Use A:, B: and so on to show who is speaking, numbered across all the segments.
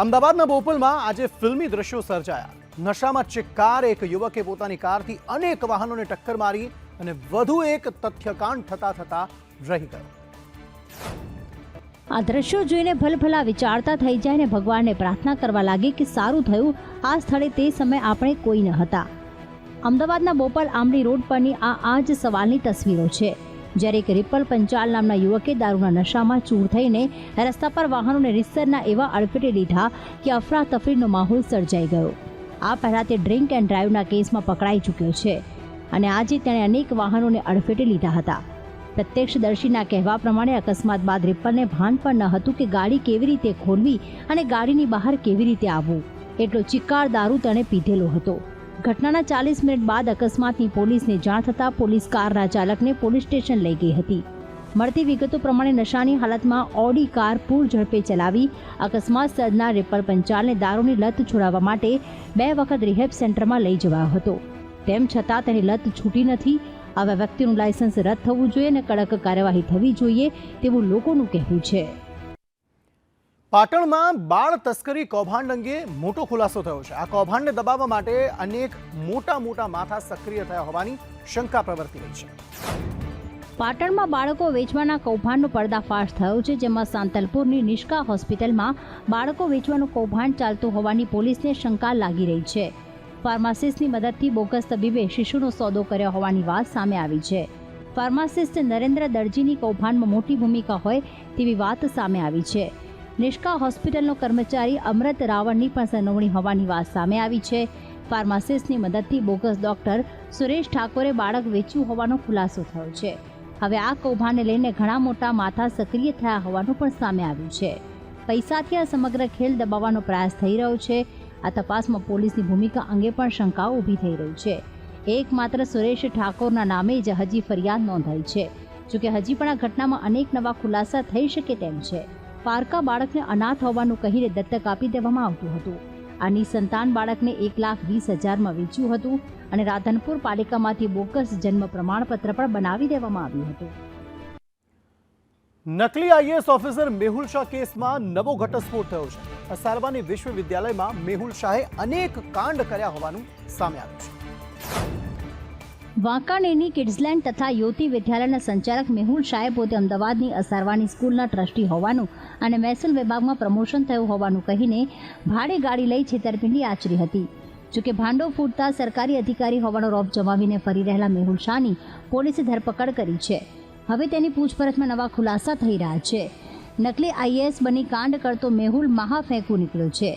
A: અમદાવાદના બોપલમાં આજે ફિલ્મી દ્રશ્યો સર્જાયા। નશામાં ચિક્કાર એક યુવકે પોતાની કારથી અનેક વાહનોને ટક્કર મારી અને વધુ એક તથ્યકાંડ થતા રહી ગયો।
B: આ દ્રશ્યો જોઈને ભલભલા વિચારતા થઈ જાય ને ભગવાનને પ્રાર્થના કરવા લાગે કે સારું થયું આ સ્થળે તે સમયે આપણે કોઈ ન હતા। અમદાવાદના બોપલ આંબલી રોડ પરની આ જ સવાલની તસવીરો છે, જ્યારે એક રિપલ પંચાલ નામના યુવકે દારૂના નશામાં ચૂર થઈને રસ્તા પર વાહનોને રીતસરના એવા અડફેટે લીધા કે અફરાતફરીનો માહોલ સર્જાઈ ગયો। આ પહેલાં તે ડ્રિંક એન્ડ ડ્રાઈવના કેસમાં પકડાઈ ચૂક્યો છે અને આજે તેણે અનેક વાહનોને અડફેટે લીધા હતા। પ્રત્યક્ષદર્શીના કહેવા પ્રમાણે અકસ્માત બાદ રિપલને ભાન પણ ન હતું કે ગાડી કેવી રીતે ખોલવી અને ગાડીની બહાર કેવી રીતે આવવું। એટલો ચિક્કાર દારૂ તેણે પીધેલો હતો। ઘટનાના 40 મિનિટ બાદ અકસ્માતની પોલીસને જાણ થતાં પોલીસ કારના ચાલકને પોલીસ સ્ટેશન લઈ ગઈ હતી। મળતી વિગતો પ્રમાણે નશાની હાલતમાં ઓડી કાર પૂર ઝડપે ચલાવી અકસ્માત સર્જનાર રિપલ પંચાલને દારૂની લત છોડાવવા માટે 2 વખત રિહેબ સેન્ટરમાં લઈ જવાયો હતો। તેમ છતાં તેની લત છૂટી નથી। આવા વ્યક્તિનું લાયસન્સ રદ થવું જોઈએ અને કડક કાર્યવાહી થવી જોઈએ તેવું લોકોનું કહેવું છે।
A: પાટણમાં બાળ તસ્કરી કૌભાંડ અંગે મોટો ખુલાસો થયો છે। આ કૌભાંડને દબાવવા માટે અનેક મોટા માથા સક્રિય થયા હોવાની શંકા પ્રવર્તી રહી છે।
B: પાટણમાં બાળકો વેચવાના કૌભાંડનો પર્દાફાશ થયો છે, જેમાં સાંતલપુરની નિષ્કા હોસ્પિટલમાં બાળકો વેચવાનું કૌભાંડ ચાલતું હોવાની પોલીસને શંકા લાગી રહી છે। ફાર્માસિસ્ટની મદદથી બોગસ તબીબે શિશુનો સોદો કર્યો હોવાની વાત સામે આવી છે। ફાર્માસિસ્ટ નરેન્દ્ર દરજીની કૌભાંડમાં મોટી ભૂમિકા હોય તેવી વાત સામે આવી છે। નિષ્કા હોસ્પિટલનો કર્મચારી અમૃત રાવણની પણ સંડોવણી હોવાની વાત સામે આવી છે। ફાર્માસિસ્ટની મદદથી બોગસ ડોક્ટર સુરેશ ઠાકોરે બાળક વેચ્યું હોવાનો ખુલાસો થયો છે। હવે આ કૌભાંડને લઈને ઘણા મોટા માથા સક્રિય થયા હોવાનું પણ સામે આવ્યું છે। પૈસાથી આ સમગ્ર ખેલ દબાવવાનો પ્રયાસ થઈ રહ્યો છે। આ તપાસમાં પોલીસની ભૂમિકા અંગે પણ શંકાઓ ઊભી થઈ રહી છે। એકમાત્ર સુરેશ ઠાકોરના નામે જ હજી ફરિયાદ નોંધાઈ છે, જોકે હજી પણ આ ઘટનામાં અનેક નવા ખુલાસા થઈ શકે તેમ છે। પારકા બાળકને અનાથ હોવાનું કહીને દત્તક આપી દેવામાં આવતું હતું। આ નિસંતાન બાળકને 1,20,000માં વેચ્યું હતું અને રાધનપુર પાલિકામાંથી બોગસ જન્મ પ્રમાણપત્ર પણ બનાવી દેવામાં આવ્યું હતું।
A: નકલી આઈએએસ ઓફિસર મેહુલ શાહ કેસમાં નવો ઘટસ્ફોટ થયો છે। અસારવાની વિશ્વવિદ્યાલયમાં મેહુલ શાહે અનેક કાંડ કર્યા હોવાનું સામે આવ્યું છે।
B: વાંકાનેરની કિડ્સલેન્ડ તથા યોતિ વિદ્યાલયના સંચાલક મેહુલ શાહે પોતે અમદાવાદની અસારવાની સ્કૂલના ટ્રસ્ટી હોવાનું અને મહેસૂલ વિભાગમાં પ્રમોશન થયું હોવાનું કહીને ભાડે ગાડી લઈ છેતરપિંડી આચરી હતી। જોકે ભાંડો ફૂટતા સરકારી અધિકારી હોવાનો રોપ જમાવીને ફરી રહેલા મેહુલ શાહની પોલીસે ધરપકડ કરી છે। હવે તેની પૂછપરછમાં નવા ખુલાસા થઈ રહ્યા છે। નકલી આઈએએસ બની કાંડ કરતો મેહુલ મહાફેંકુ નીકળ્યો છે।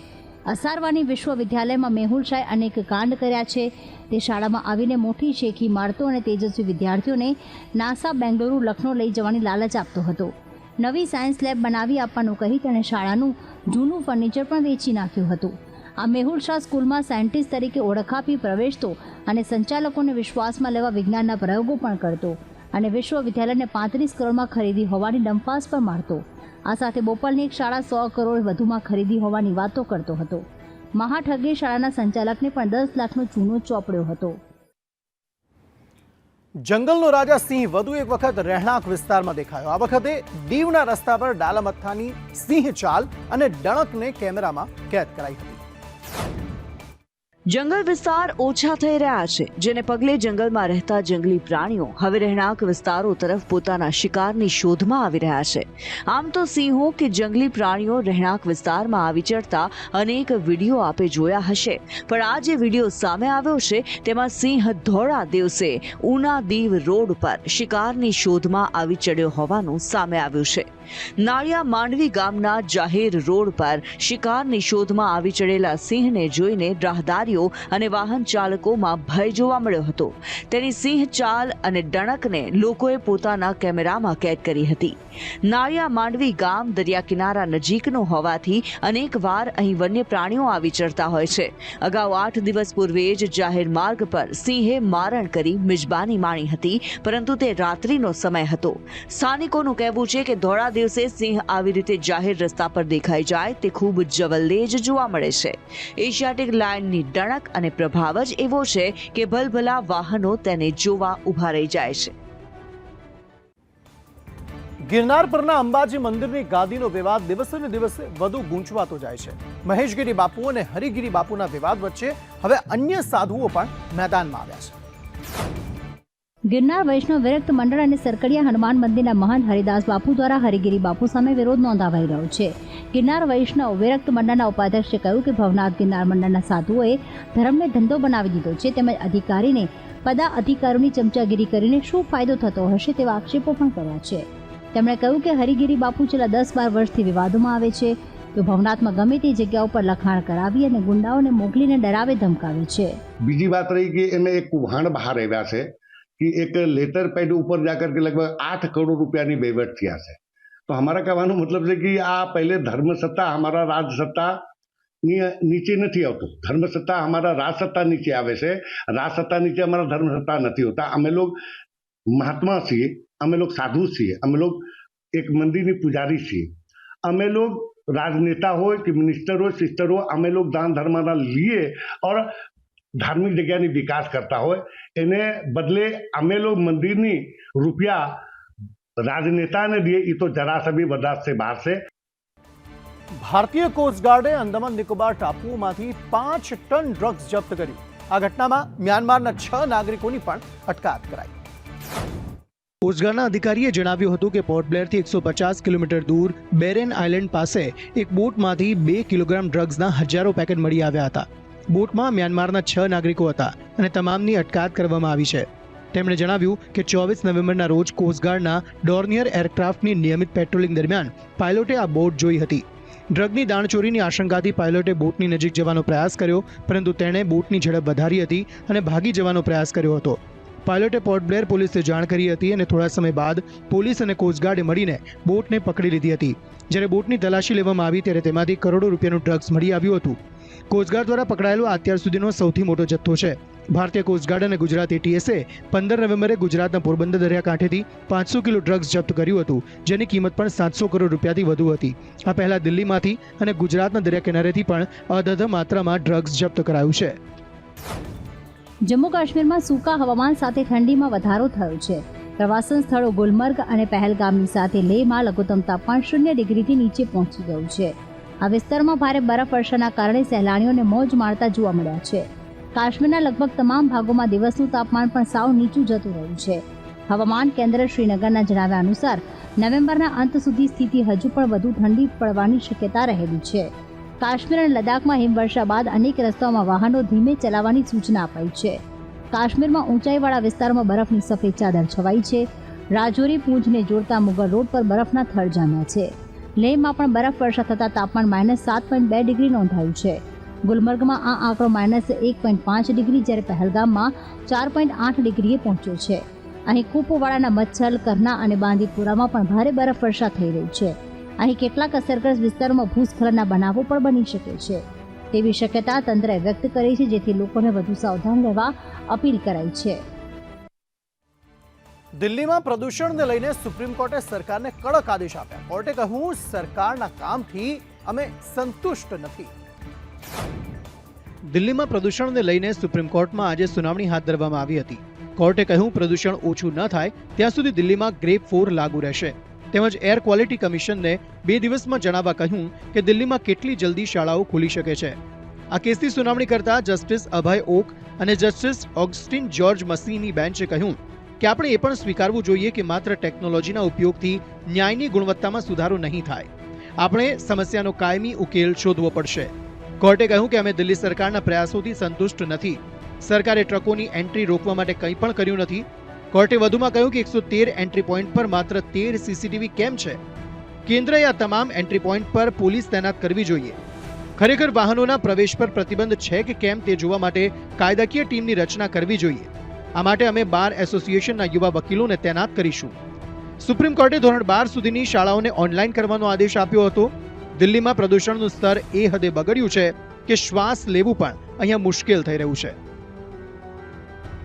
B: અસારવાની વિશ્વવિદ્યાલયમાં મેહુલ શાહે અનેક કાંડ કર્યા છે। તે શાળામાં આવીને મોટી શેખી મારતો અને તેજસ્વી વિદ્યાર્થીઓને નાસા, બેંગલુરુ, લખનૌ લઈ જવાની લાલચ આપતો હતો। નવી સાયન્સ લેબ બનાવી આપવાનું કહી તેણે શાળાનું જૂનું ફર્નિચર પણ વેચી નાખ્યું હતું। આ મેહુલ શાહ સ્કૂલમાં સાયન્ટિસ્ટ તરીકે ઓળખ આપી પ્રવેશતો અને સંચાલકોને વિશ્વાસમાં લેવા વિજ્ઞાનના પ્રયોગો પણ કરતો અને વિશ્વવિદ્યાલયને 35 કરોડમાં ખરીદી હોવાની ડંફાસ પણ મારતો। આ સાથે બોપલની એક શાળા 100 કરોડ વધુમાં ખરીદી હોવાની વાતો કરતો હતો। મહાઠગે શાળાના સંચાલકને પણ 10 લાખનો ચૂનો ચોપડ્યો હતો।
A: જંગલનો રાજા સિંહ વધુ એક વખત રહેણાંક વિસ્તારમાં દેખાયો। આ વખતે દીવના રસ્તા પર ડાલામથ્થાની સિંહ ચાલ અને ડણકને કેમેરામાં કેદ કરાઈ હતી।
C: જંગલ વિસ્તાર ઓછા થઈ રહ્યા છે, જેને પગલે જંગલમાં રહેતા જંગલી પ્રાણીઓ હવે રહેણાંક વિસ્તારો તરફ પોતાના શિકારની શોધમાં આવી રહ્યા છે। આમ તો સિંહો કે જંગલી પ્રાણીઓ રહેણાંક વિસ્તારમાં આવી ચડતા અનેક વિડીયો આપે જોયા હશે, પણ આ જે વિડીયો સામે આવ્યો છે તેમાં સિંહ ધોળા દિવસે ઉના દીવ રોડ પર શિકારની શોધમાં આવી ચડ્યો હોવાનું સામે આવ્યું છે। નાળિયા માંડવી ગામના જાહેર રોડ પર શિકારની શોધમાં આવી ચડેલા સિંહને જોઈને રાહદારીઓ અને વાહન ચાલકોમાં ભય જોવા મળ્યો હતો। તેની સિંહ ચાલ અને ડણકને લોકોએ પોતાના કેમેરામાં કેદ કરી હતી। નાળિયા માંડવી ગામ દરિયા કિનારા નજીકનું હોવાથી અનેક વાર અહીં વન્ય પ્રાણીઓ આવી ચડતા હોય છે। અગાઉ 8 દિવસ પૂર્વે જ જાહેર માર્ગ પર સિંહે મારણ કરી મિજબાની માણી હતી, પરંતુ તે રાત્રિનો સમય હતો। સ્થાનિકોનું કહેવું છે કે ધોળા દિવસે સિંહ આવી રીતે જાહેર રસ્તા પર દેખાઈ જાય તે ખૂબ જવલ્લેજ જોવા મળે છે। એશિયાટિક લાયનની ડણક અને પ્રભાવ જ એવો છે કે ભલભલા વાહનો તેને જોવા ઊભા રહી જાય છે।
A: ગિરનાર પરના અંબાજી મંદિરની ગાદીનો વિવાદ દિવસે ને દિવસે વધુ ગૂંચવાતો જાય છે. મહેશગીરી બાપુ અને હરિગીરી બાપુના વિવાદ વચ્ચે હવે અન્ય સાધુઓ પણ મેદાનમાં આવ્યા છે.
B: ગિરનાર વૈષ્ણવ વિરક્ત મંડળ અને સરકડિયા હનુમાન મંદિરના મહંત હરિદાસ બાપુ દ્વારા હરિગીરી બાપુ સામે વિરોધ નોંધાવાઈ રહ્યો છે. ગિરનાર વૈષ્ણવ વિરક્ત મંડળના ઉપાધ્યક્ષે કહ્યું કે ભવનાથ ગિરનાર મંડળના સાધુઓએ ધર્મને ધંધો બનાવી દીધો છે, તેમજ અધિકારીને પદા અધિકારીઓની ચમચાગીરી કરીને શું ફાયદો થતો હશે તેવા આક્ષેપો પણ કર્યા છે. તેમણે કહ્યું કે હરિગીરી બાપુ છેલ્લા 10-12 વર્ષથી વિવાદોમાં આવે છે. તો ભવનાથમાં ગમે તે જગ્યા ઉપર લખાણ કરાવી અને ગુંડાઓને મોકલીને ડરાવે ધમકાવે છે.
D: બીજી વાત રહી कि એમાં એક કૌભાંડ બહાર આવ્યા છે कि एक लेटर पैड ऊपर जाकर के लगभग 8 करोड़ रुपया ની વહીવટ થયા છે. तो हमारा કહેવાનો મતલબ છે कि આ પહેલે ધર્મસત્તા हमारा રાજસત્તા નીચે નથી આવતું. ધર્મસત્તા हमारा રાજસત્તા નીચે આવે છે. રાજસત્તા નીચે हमारा ધર્મસત્તા નથી હોતા. અમે લોग મહાત્મા છીએ, અમે લોग સાધુ છીએ, અમે લોग એક મંદિરની પૂજારી છીએ. અમે લોग રાજનેતા હોય કે મિનિસ્ટર હોય, સિસ્ટર હોય, અમે લોग દાન ધર્મના લીએ और धार्मिक जगह विकास करता हो एने बदले अमे लोग मंदिर ની રૂપિયા રાજનેતા ने दिए ये तो जरा सा भी बर्दाश्त से बाहर से.
A: ભારતીય કોસ્ટગાર્ડે અંદમાન નિકોબાર ટાપુઓમાંથી 5 ટન ડ્રગ્સ જપ્ત કર્યું. આ ઘટનામાં મ્યાનમારના 6 નાગરિકોની પણ અટકાયત કરાઈ. કોસ્ટગાર્ડના અધિકારીએ જણાવ્યું હતું કે પોર્ટ બ્લેરથી 150 કિલોમીટર દૂર બેરેન આઇલેન્ડ પાસે એક બોટમાંથી 2 કિલોગ્રામ ડ્રગ્સના હજારો પેકેટ મળી આવ્યા હતા. બોટમાં મ્યાનમારના 6 નાગરિકો હતા અને તમામની અટકાયત કરવામાં આવી છે. તેમણે જણાવ્યું કે 24 નવેમ્બરના રોજ કોસ્ટગાર્ડના ડોર્નિયર એરક્રાફ્ટની નિયમિત પેટ્રોલિંગ દરમિયાન પાયલોટે આ બોટ જોઈ હતી. ડ્રગની દાણચોરીની આશંકાથી પાયલોટે બોટની નજીક જવાનો પ્રયાસ કર્યો, પરંતુ તેણે બોટની ઝડપ વધારી હતી અને ભાગી જવાનો પ્રયાસ કર્યો હતો. પાયલોટે પોર્ટ બ્લેર પોલીસને જાણ કરી હતી અને થોડા સમય બાદ પોલીસ અને કોસ્ટગાર્ડે મળીને બોટને પકડી લીધી હતી. જ્યારે બોટની તલાશી લેવામાં આવી ત્યારે તેમાંથી કરોડો રૂપિયાનું ડ્રગ્સ મળી આવ્યું હતું. કોસ્ટગાર્ડ દ્વારા પકડાયેલો અત્યાર સુધીનો સૌથી મોટો જથ્થો છે. ભારતીય કોસ્ટગાર્ડ અને ગુજરાત એટીએસે 15 નવેમ્બરે ગુજરાતના પોરબંદર દરિયાકાંઠેથી 500 કિલો ડ્રગ્સ જપ્ત કર્યું હતું, જેની કિંમત પણ 700 કરોડ રૂપિયાથી વધુ હતી. આ પહેલા દિલ્હીમાંથી અને ગુજરાતના દરિયા કિનારેથી પણ અધધ માત્રામાં ડ્રગ્સ જપ્ત કરાયું છે.
B: જમ્મુ કાશ્મીરમાં સૂકા હવામાન સાથે ઠંડીમાં વધારો થયો છે. પ્રવાસન સ્થળો ગુલમર્ગ અને પહેલગામની સાથે લેહમાં લઘુત્તમ તાપમાન 0 ડિગ્રીથી નીચે પહોંચી ગયું છે. આ વિસ્તારમાં ભારે બરફવર્ષાના કારણે સહેલાણીઓને મોજ માણતા જોવા મળ્યા છે. કાશ્મીરના લગભગ તમામ ભાગોમાં દિવસનું તાપમાન પણ સાવ નીચું જતું રહ્યું છે. હવામાન કેન્દ્ર શ્રીનગરના જણાવ્યા અનુસાર નવેમ્બરના અંત સુધી સ્થિતિ હજુ પણ વધુ ઠંડી પડવાની શક્યતા રહેલી છે. કાશ્મીર અને લદ્દાખમાં હિમવર્ષા બાદ અનેક રસ્તાઓમાં વાહનો ધીમે ચલાવવાની સૂચના અપાઈ છે. કાશ્મીરમાં ઊંચાઈવાળા વિસ્તારોમાં બરફની સફેદ ચાદર છવાઈ છે. રાજૌરી પૂંછને જોડતા મુગલ રોડ પર બરફના થર જામ્યા છે. લેહમાં પણ બરફવર્ષા થતાં તાપમાન -7.2 ડિગ્રી નોંધાયું છે. ગુલમર્ગમાં આ આંકડો -1.5 ડિગ્રી, જ્યારે પહેલગામમાં 4.8 ડિગ્રીએ પહોંચ્યો છે. અહીં કુપવાડાના મચ્છલ, કરના અને બાંદીપુરામાં પણ ભારે બરફવર્ષા થઈ રહી છે. અહીં કેટલાક અસરગ્રસ્ત વિસ્તારોમાં ભૂસ્ખલનના બનાવો પણ બની શકે છે તેવી શક્યતા તંત્રએ વ્યક્ત કરી છે, જેથી લોકોને વધુ સાવધાન રહેવા અપીલ કરાઈ છે.
A: દિલ્હીમાં પ્રદૂષણને લઈને સુપ્રીમ કોર્ટે સરકારને કડક આદેશ આપ્યા. કોર્ટે કહ્યું, સરકારના કામથી અમે સંતુષ્ટ નથી. દિલ્હીમાં પ્રદૂષણને લઈને સુપ્રીમ કોર્ટમાં આજે સુનાવણી હાથ ધરવામાં આવી હતી. કોર્ટે કહ્યું, પ્રદૂષણ ઓછું ન થાય ત્યાં સુધી દિલ્હીમાં ગ્રેડ 4 લાગુ રહેશે. તેમજ એર ક્વોલિટી કમિશનને 2 દિવસમાં જણાવવા કહ્યું કે દિલ્હીમાં કેટલી જલ્દી શાળાઓ ખુલી શકે છે. આ કેસની સુનાવણી કરતા જસ્ટિસ અભય ઓક અને જસ્ટિસ ઓગસ્ટિન જ્યોર્જ મસીની બેન્ચે કહ્યું કે આપણે એ પણ સ્વીકારવું જોઈએ કે માત્ર ટેકનોલોજીના ઉપયોગથી ન્યાયની ગુણવત્તામાં સુધારો નહીં થાય. આપણે સમસ્યાનો કાયમી ઉકેલ શોધવો પડશે. કોર્ટે કહ્યું કે અમે દિલ્હી સરકારના પ્રયાસોથી સંતુષ્ટ નથી. સરકારે ટ્રકોની એન્ટ્રી રોકવા માટે કંઈ પણ કર્યું નથી. કોર્ટે વધુમાં કહ્યું કે 113 એન્ટ્રી પોઈન્ટ પર માત્ર 13 સીસીટીવી કેમ છે. કેન્દ્રએ આ તમામ એન્ટ્રી પોઈન્ટ પર પોલીસ તૈનાત કરવી જોઈએ. ખરેખર વાહનોના પ્રવેશ પર પ્રતિબંધ છે કે કેમ તે જોવા માટે કાયદાકીય ટીમની રચના કરવી જોઈએ. આ માટે અમે બાર એસોસિએશનના યુવા વકીલોને તૈનાત કરીશું. સુપ્રીમ કોર્ટે ધોરણ 12 સુધીની શાળાઓને ઓનલાઈન કરવાનો આદેશ આપ્યો હતો. દિલ્હીમાં પ્રદૂષણનું સ્તર એ હદે બગડ્યું છે કે શ્વાસ લેવું પણ અહીંયા મુશ્કેલ થઈ રહ્યું છે.